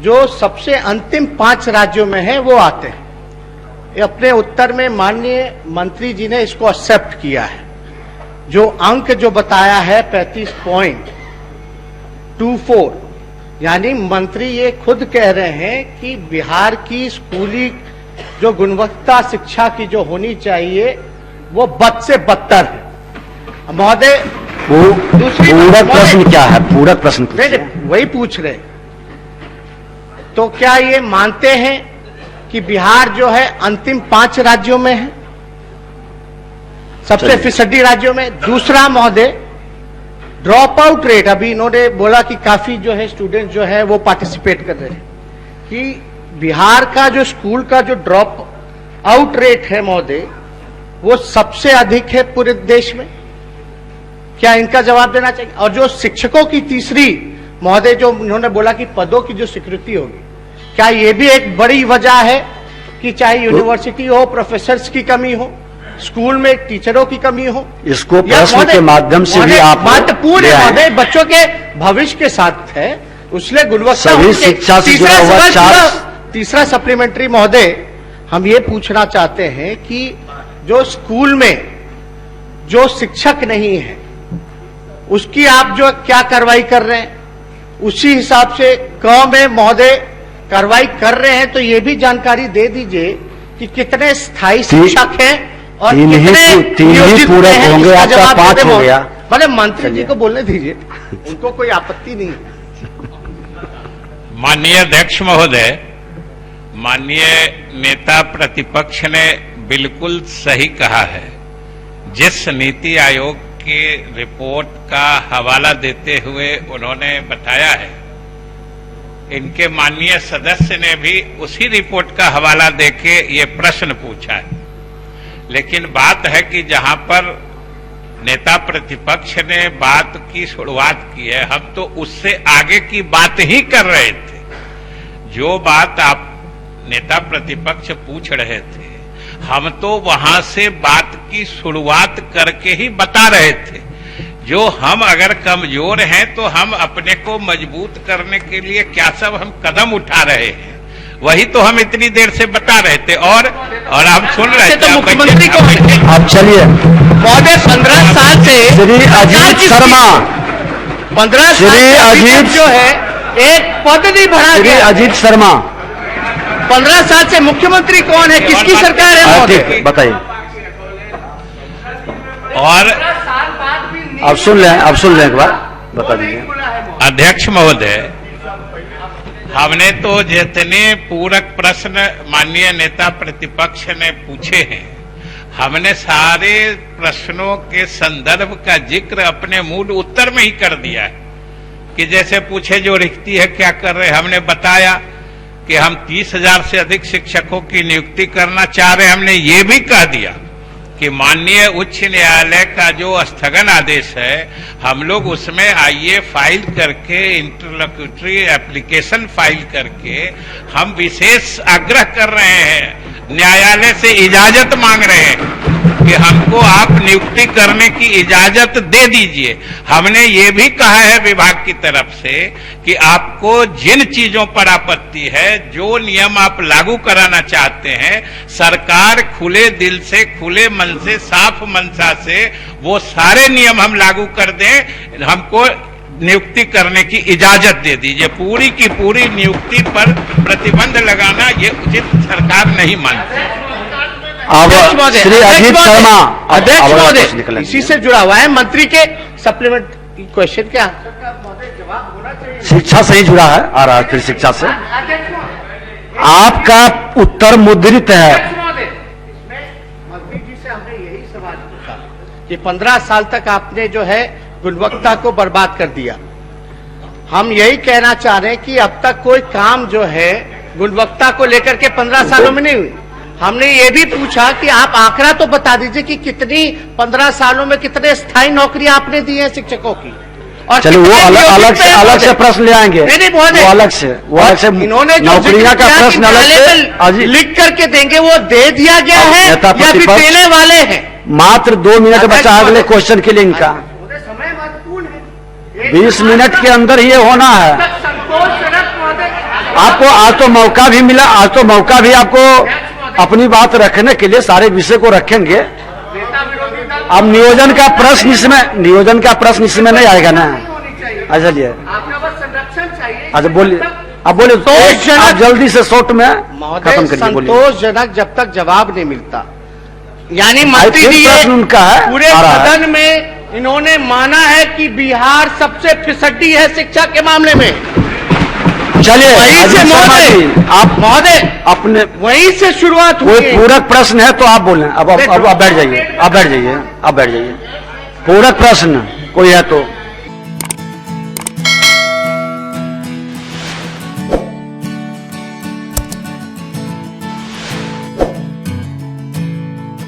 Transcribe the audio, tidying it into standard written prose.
जो सबसे अंतिम 5 राज्यों में है वो आते हैं। अपने उत्तर में माननीय मंत्री जी ने इसको एक्सेप्ट किया है। जो अंक जो बताया है 35.24, यानी मंत्री ये खुद कह रहे हैं कि बिहार की स्कूली जो गुणवत्ता शिक्षा की जो होनी चाहिए वो बद से बदतर है। महोदय, दूसरी पूरक प्रश्न क्या है? पूरक प्रश्न वही पूछ रहे। तो क्या ये मानते हैं कि बिहार जो है अंतिम 5 राज्यों में है, सबसे फिसडी राज्यों में? दूसरा महोदय, ड्रॉप आउट रेट, अभी इन्होंने बोला कि काफी जो है स्टूडेंट जो है वो पार्टिसिपेट कर रहे हैं, कि बिहार का जो स्कूल का जो ड्रॉप आउट रेट है महोदय वो सबसे अधिक है पूरे देश में। क्या इनका जवाब देना चाहिए? और जो शिक्षकों की तीसरी महोदय जो इन्होंने बोला कि पदों की जो स्वीकृति होगी, क्या ये भी एक बड़ी वजह है कि चाहे यूनिवर्सिटी हो, प्रोफेसर्स की कमी हो, स्कूल में टीचरों की कमी हो? इसको प्रश्न के माध्यम से भी आप महत्वपूर्ण महोदय बच्चों के भविष्य के साथ है, उसलिए गुणवत्ता शिक्षा से जुड़ा हुआ तीसरा सप्लीमेंट्री महोदय हम ये पूछना चाहते हैं कि जो स्कूल में जो शिक्षक नहीं है उसकी आप जो क्या कार्रवाई कर रहे हैं, उसी हिसाब से क में महोदय कार्रवाई कर रहे हैं, तो ये भी जानकारी दे दीजिए कि कितने स्थायी शिक्षक हैं और कितने नियोजित होंगे। आपका 5 हो गया। मतलब मंत्री जी को बोलने दीजिए, उनको कोई आपत्ति नहीं है। माननीय अध्यक्ष महोदय, माननीय नेता प्रतिपक्ष ने बिल्कुल सही कहा है। जिस नीति आयोग की रिपोर्ट का हवाला देते हुए उन्होंने बताया है, इनके माननीय सदस्य ने भी उसी रिपोर्ट का हवाला देके ये प्रश्न पूछा है। लेकिन बात है कि जहां पर नेता प्रतिपक्ष ने बात की शुरुआत की है, हम तो उससे आगे की बात ही कर रहे थे। जो बात आप नेता प्रतिपक्ष पूछ रहे थे, हम तो वहां से बात की शुरुआत करके ही बता रहे थे। जो हम अगर कमजोर हैं तो हम अपने को मजबूत करने के लिए क्या सब हम कदम उठा रहे हैं, वही तो हम इतनी देर से बता रहे थे। और हम सुन रहे थे। तो मुख्यमंत्री को आप चलिए महोदय, 15 साल से श्री अजीत शर्मा, 15 साल जो है एक पद नहीं बढ़ा श्री अजीत शर्मा, 15 साल से मुख्यमंत्री कौन है, किसकी सरकार है महोदय? बताइए। और अब सुन लें एक बार, बता दीजिए। अध्यक्ष महोदय, हमने तो जितने पूरक प्रश्न माननीय नेता प्रतिपक्ष ने पूछे हैं, हमने सारे प्रश्नों के संदर्भ का जिक्र अपने मूल उत्तर में ही कर दिया है। कि जैसे पूछे जो रिक्ति है क्या कर रहे, हमने बताया कि हम 30,000 से अधिक शिक्षकों की नियुक्ति करना चाह रहे हैं। हमने ये भी कह दिया कि माननीय उच्च न्यायालय का जो स्थगन आदेश है, हम लोग उसमें आईए फाइल करके, इंटरलोक्यूटरी एप्लीकेशन फाइल करके हम विशेष आग्रह कर रहे हैं, न्यायालय से इजाजत मांग रहे हैं कि हमको आप नियुक्ति करने की इजाजत दे दीजिए। हमने ये भी कहा है विभाग की तरफ से कि आपको जिन चीजों पर आपत्ति है, जो नियम आप लागू कराना चाहते हैं, सरकार खुले दिल से, खुले मन से, साफ मनसा से वो सारे नियम हम लागू कर दें, हमको नियुक्ति करने की इजाजत दे दीजिए। पूरी की पूरी नियुक्ति पर प्रतिबंध लगाना ये उचित सरकार नहीं मानती। श्री अजीत शर्मा, अध्यक्ष महोदय, इसी से जुड़ा हुआ है मंत्री के सप्लीमेंट क्वेश्चन क्या जवाब होना चाहिए। शिक्षा से ही जुड़ा है, आ रहा है फिर शिक्षा से। आपका उत्तर मुद्रित है। मंत्री जी से हमने यही सवाल पूछा कि 15 साल तक आपने जो है गुणवत्ता को बर्बाद कर दिया। हम यही कहना चाह रहे हैं कि अब तक कोई काम जो है गुणवत्ता को लेकर के 15 सालों में नहीं हुई। हमने ये भी पूछा कि आप आंकड़ा तो बता दीजिए कि कितनी 15 सालों में कितने स्थायी नौकरियां आपने दी हैं शिक्षकों की। और चलो वो अलग से प्रश्न ले आएंगे। वो अलग से इन्होंने नौकरियां का प्रश्न अलग से लिख करके देंगे, वो दे दिया गया है या फिर देने वाले हैं? मात्र 2 मिनट बचा अगले क्वेश्चन के लिए इनका। समय महत्वपूर्ण है, 20 मिनट के अंदर ये होना है। संतोषजनक आपको आज तो मौका भी मिला, आज तो मौका भी आपको अपनी बात रखने के लिए सारे विषय को रखेंगे। अब नियोजन का प्रश्न इसमें नहीं आएगा ना। अच्छा चलिए, अच्छा बोलिए, अब बोलिए, आप जल्दी से शॉर्ट में खत्म करिए, बोलिए। संतोषजनक जब तक जवाब नहीं मिलता, यानी मंत्री जी प्रश्न उनका है, पूरे सदन में इन्होंने माना है कि बिहार सबसे फिसड्डी है शिक्षा के मामले में। चलिए वहीं से आप महोदय अपने वहीं से शुरुआत हुई। कोई पूरक प्रश्न है तो आप बोलें। अब बैठ जाइए, आप बैठ जाइए, आप बैठ जाइए। पूरक प्रश्न कोई है तो